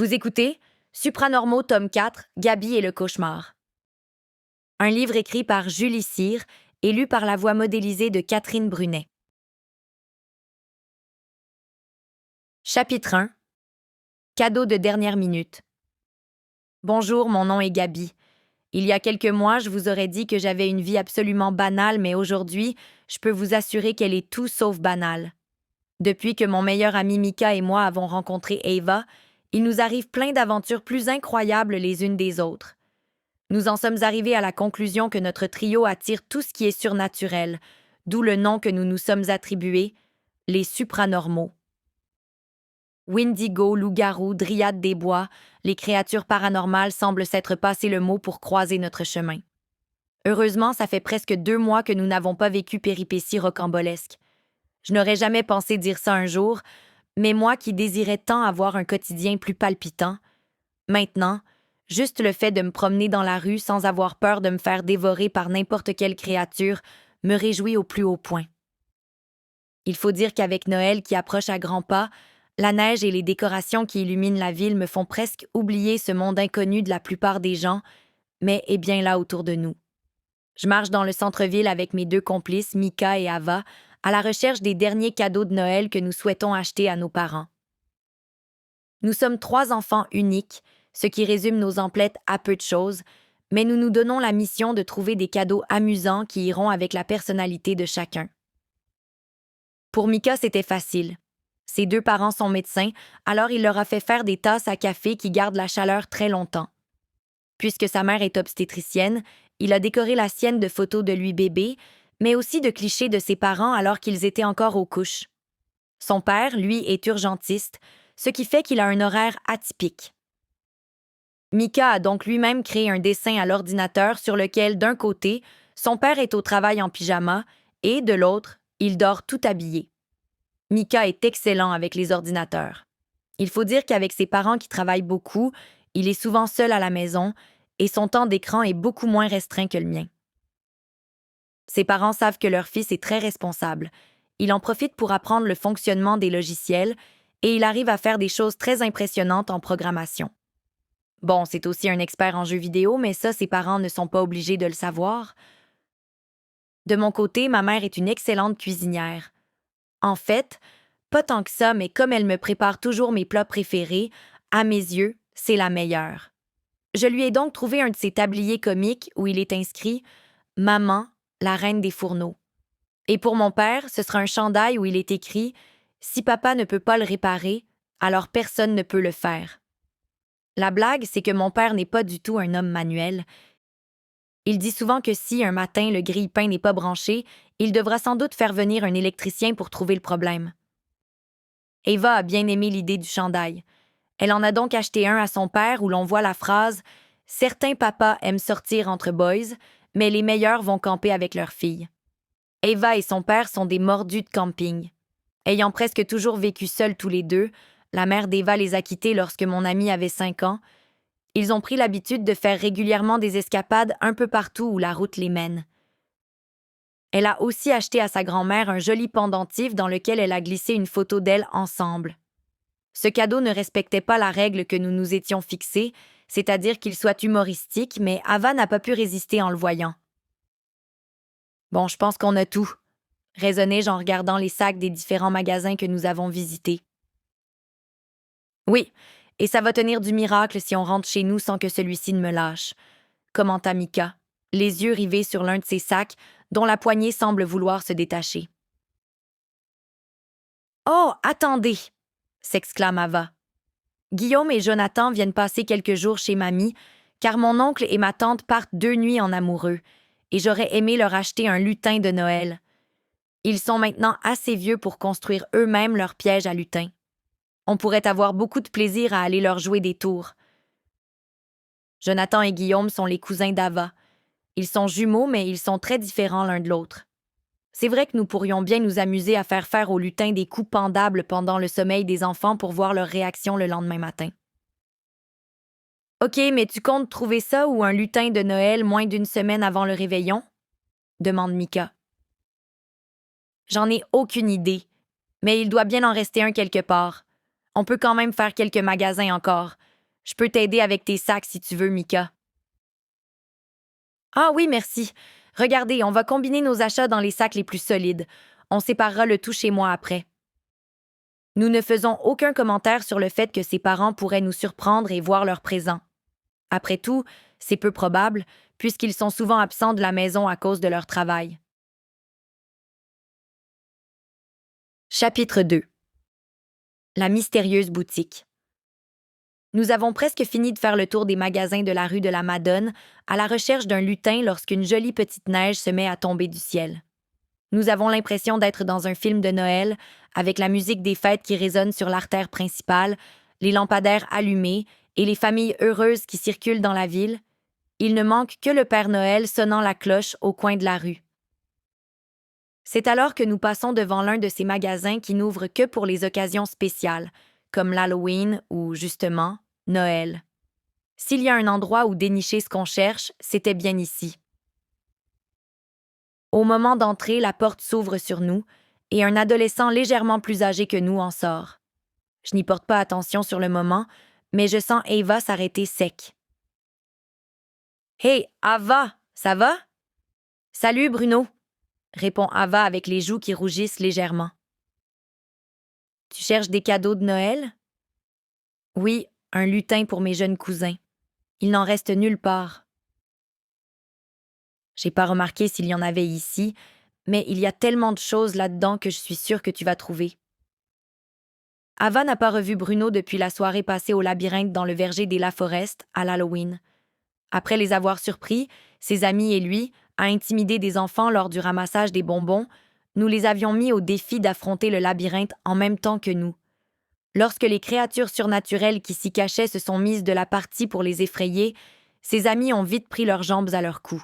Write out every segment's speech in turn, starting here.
Vous écoutez Supranormaux, tome 4, Gabi et le cauchemar. Un livre écrit par Julie Cyr et lu par la voix modélisée de Catherine Brunet. Chapitre 1. Cadeau de dernière minute. Bonjour, mon nom est Gabi. Il y a quelques mois, je vous aurais dit que j'avais une vie absolument banale, mais aujourd'hui, je peux vous assurer qu'elle est tout sauf banale. Depuis que mon meilleur ami Mika et moi avons rencontré Ava, il nous arrive plein d'aventures plus incroyables les unes des autres. Nous en sommes arrivés à la conclusion que notre trio attire tout ce qui est surnaturel, d'où le nom que nous nous sommes attribués, les supranormaux. Windigo, loup-garou, dryade des bois, les créatures paranormales semblent s'être passé le mot pour croiser notre chemin. Heureusement, ça fait presque 2 mois que nous n'avons pas vécu péripéties rocambolesques. Je n'aurais jamais pensé dire ça un jour, mais moi qui désirais tant avoir un quotidien plus palpitant, maintenant, juste le fait de me promener dans la rue sans avoir peur de me faire dévorer par n'importe quelle créature me réjouit au plus haut point. Il faut dire qu'avec Noël qui approche à grands pas, la neige et les décorations qui illuminent la ville me font presque oublier ce monde inconnu de la plupart des gens, mais est bien là autour de nous. Je marche dans le centre-ville avec mes 2 complices, Mika et Ava, à la recherche des derniers cadeaux de Noël que nous souhaitons acheter à nos parents. Nous sommes 3 enfants uniques, ce qui résume nos emplettes à peu de choses, mais nous nous donnons la mission de trouver des cadeaux amusants qui iront avec la personnalité de chacun. Pour Mika, c'était facile. Ses 2 parents sont médecins, alors il leur a fait faire des tasses à café qui gardent la chaleur très longtemps. Puisque sa mère est obstétricienne, il a décoré la sienne de photos de lui bébé, mais aussi de clichés de ses parents alors qu'ils étaient encore aux couches. Son père, lui, est urgentiste, ce qui fait qu'il a un horaire atypique. Mika a donc lui-même créé un dessin à l'ordinateur sur lequel, d'un côté, son père est au travail en pyjama et, de l'autre, il dort tout habillé. Mika est excellent avec les ordinateurs. Il faut dire qu'avec ses parents qui travaillent beaucoup, il est souvent seul à la maison et son temps d'écran est beaucoup moins restreint que le mien. Ses parents savent que leur fils est très responsable. Il en profite pour apprendre le fonctionnement des logiciels et il arrive à faire des choses très impressionnantes en programmation. Bon, c'est aussi un expert en jeux vidéo, mais ça, ses parents ne sont pas obligés de le savoir. De mon côté, ma mère est une excellente cuisinière. En fait, pas tant que ça, mais comme elle me prépare toujours mes plats préférés, à mes yeux, c'est la meilleure. Je lui ai donc trouvé un de ses tabliers comiques où il est inscrit « Maman, la reine des fourneaux ». Et pour mon père, ce sera un chandail où il est écrit « Si papa ne peut pas le réparer, alors personne ne peut le faire ». La blague, c'est que mon père n'est pas du tout un homme manuel. Il dit souvent que si, un matin, le grille-pain n'est pas branché, il devra sans doute faire venir un électricien pour trouver le problème. Ava a bien aimé l'idée du chandail. Elle en a donc acheté un à son père où l'on voit la phrase « Certains papas aiment sortir entre boys, mais les meilleurs vont camper avec leurs filles ». Ava et son père sont des mordus de camping. Ayant presque toujours vécu seuls tous les deux, la mère d'Eva les a quittés lorsque mon ami avait 5 ans, ils ont pris l'habitude de faire régulièrement des escapades un peu partout où la route les mène. Elle a aussi acheté à sa grand-mère un joli pendentif dans lequel elle a glissé une photo d'elle ensemble. Ce cadeau ne respectait pas la règle que nous nous étions fixée, c'est-à-dire qu'il soit humoristique, mais Ava n'a pas pu résister en le voyant. Bon, je pense qu'on a tout, raisonnai-je en regardant les sacs des différents magasins que nous avons visités. Oui, et ça va tenir du miracle si on rentre chez nous sans que celui-ci ne me lâche, commenta Mika, les yeux rivés sur l'un de ses sacs dont la poignée semble vouloir se détacher. « Oh, attendez !» s'exclame Ava. « Guillaume et Jonathan viennent passer quelques jours chez mamie, car mon oncle et ma tante partent 2 nuits en amoureux, et j'aurais aimé leur acheter un lutin de Noël. Ils sont maintenant assez vieux pour construire eux-mêmes leur piège à lutin. On pourrait avoir beaucoup de plaisir à aller leur jouer des tours. » Jonathan et Guillaume sont les cousins d'Ava. Ils sont jumeaux, mais ils sont très différents l'un de l'autre. C'est vrai que nous pourrions bien nous amuser à faire aux lutins des coups pendables pendant le sommeil des enfants pour voir leur réaction le lendemain matin. « OK, mais tu comptes trouver ça ou un lutin de Noël moins d'1 semaine avant le réveillon? » demande Mika. « J'en ai aucune idée, mais il doit bien en rester un quelque part. On peut quand même faire quelques magasins encore. Je peux t'aider avec tes sacs si tu veux, Mika. Ah oui, merci. Regardez, on va combiner nos achats dans les sacs les plus solides. On séparera le tout chez moi après. Nous ne faisons aucun commentaire sur le fait que ses parents pourraient nous surprendre et voir leur présent. Après tout, c'est peu probable, puisqu'ils sont souvent absents de la maison à cause de leur travail. Chapitre 2. La mystérieuse boutique. Nous avons presque fini de faire le tour des magasins de la rue de la Madone à la recherche d'un lutin lorsqu'une jolie petite neige se met à tomber du ciel. Nous avons l'impression d'être dans un film de Noël, avec la musique des fêtes qui résonne sur l'artère principale, les lampadaires allumés et les familles heureuses qui circulent dans la ville. Il ne manque que le Père Noël sonnant la cloche au coin de la rue. C'est alors que nous passons devant l'un de ces magasins qui n'ouvrent que pour les occasions spéciales, comme l'Halloween ou, justement, Noël. S'il y a un endroit où dénicher ce qu'on cherche, c'était bien ici. Au moment d'entrer, la porte s'ouvre sur nous et un adolescent légèrement plus âgé que nous en sort. Je n'y porte pas attention sur le moment, mais je sens Ava s'arrêter sec. « Hey, Ava, ça va? »« Salut, Bruno », répond Ava avec les joues qui rougissent légèrement. « Tu cherches des cadeaux de Noël? »« Oui, un lutin pour mes jeunes cousins. Il n'en reste nulle part. » J'ai pas remarqué s'il y en avait ici, mais il y a tellement de choses là-dedans que je suis sûre que tu vas trouver. Ava n'a pas revu Bruno depuis la soirée passée au labyrinthe dans le verger des La Forest à l'Halloween. Après les avoir surpris, ses amis et lui, à intimider des enfants lors du ramassage des bonbons, nous les avions mis au défi d'affronter le labyrinthe en même temps que nous. Lorsque les créatures surnaturelles qui s'y cachaient se sont mises de la partie pour les effrayer, ses amis ont vite pris leurs jambes à leur cou.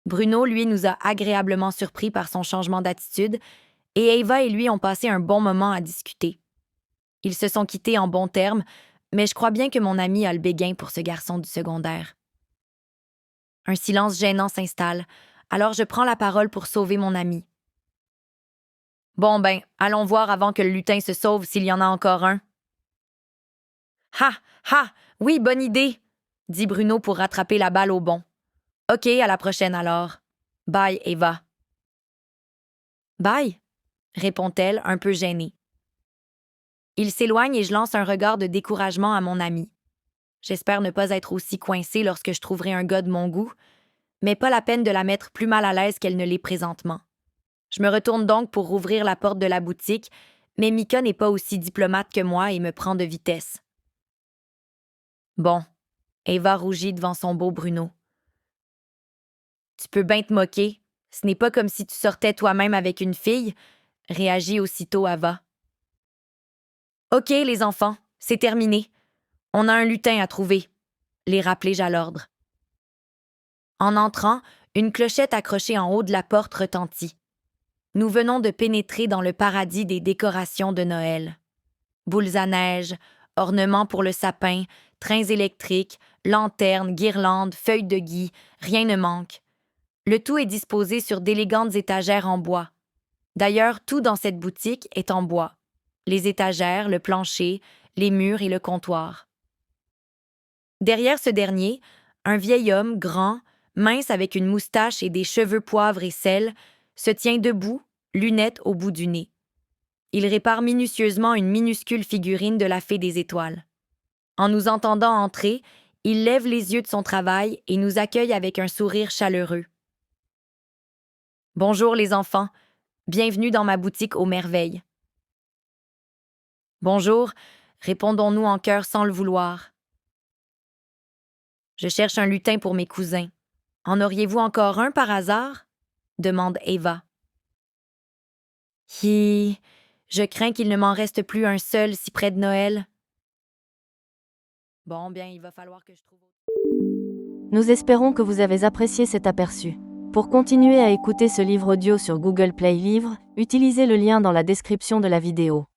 Bruno, lui, nous a agréablement surpris par son changement d'attitude, et Ava et lui ont passé un bon moment à discuter. Ils se sont quittés en bons termes, mais je crois bien que mon ami a le béguin pour ce garçon du secondaire. Un silence gênant s'installe, alors je prends la parole pour sauver mon ami. « Bon ben, allons voir avant que le lutin se sauve s'il y en a encore un. »« Ha! Ha! Oui, bonne idée !» dit Bruno pour rattraper la balle au bond. « OK, à la prochaine alors. Bye, Ava. »« Bye !» répond-elle, un peu gênée. Il s'éloigne et je lance un regard de découragement à mon ami. J'espère ne pas être aussi coincée lorsque je trouverai un gars de mon goût, mais pas la peine de la mettre plus mal à l'aise qu'elle ne l'est présentement. Je me retourne donc pour rouvrir la porte de la boutique, mais Mika n'est pas aussi diplomate que moi et me prend de vitesse. Bon, Ava rougit devant son beau Bruno. Tu peux bien te moquer, ce n'est pas comme si tu sortais toi-même avec une fille, réagit aussitôt Ava. OK, les enfants, c'est terminé. On a un lutin à trouver, les rappelai-je à l'ordre. En entrant, une clochette accrochée en haut de la porte retentit. Nous venons de pénétrer dans le paradis des décorations de Noël. Boules à neige, ornements pour le sapin, trains électriques, lanternes, guirlandes, feuilles de gui, rien ne manque. Le tout est disposé sur d'élégantes étagères en bois. D'ailleurs, tout dans cette boutique est en bois. Les étagères, le plancher, les murs et le comptoir. Derrière ce dernier, un vieil homme grand, mince avec une moustache et des cheveux poivre et sel, se tient debout, lunettes au bout du nez. Il répare minutieusement une minuscule figurine de la Fée des Étoiles. En nous entendant entrer, il lève les yeux de son travail et nous accueille avec un sourire chaleureux. « Bonjour les enfants, bienvenue dans ma boutique aux merveilles. »« Bonjour », répondons-nous en chœur sans le vouloir. « Je cherche un lutin pour mes cousins. En auriez-vous encore un par hasard ?» demande Ava. « Hi, je crains qu'il ne m'en reste plus un seul si près de Noël. » Bon, bien, il va falloir que je trouve... Nous espérons que vous avez apprécié cet aperçu. Pour continuer à écouter ce livre audio sur Google Play Livres, utilisez le lien dans la description de la vidéo.